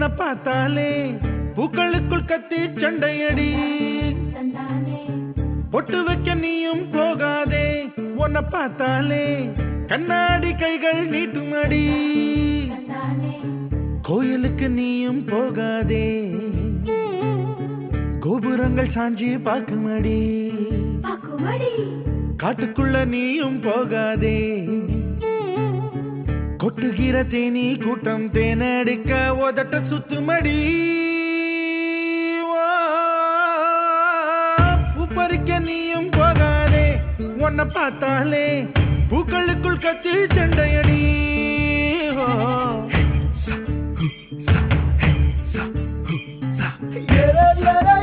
உன்னை பார்த்தாலே பூக்களுக்குள் கத்தி சண்டையடி பொட்டு வைக்க நீயும் போகாதே உன்னை பார்த்தாலே கண்ணாடி கைகள் நீட்டுமடி கோயிலுக்கு நீயும் போகாதே கோபுரங்கள் சாஞ்சி பாக்குமடி காட்டுக்குள்ள நீயும் போகாதே கொட்டுகிற தேனி கூட்டம் தேனடிக்க உதட்ட சுத்துமடி பூ பறிக்க நீயும் போகாதே உன்னை பார்த்தாலே பூக்களுக்குள் கத்தி சண்டையடி Yeah.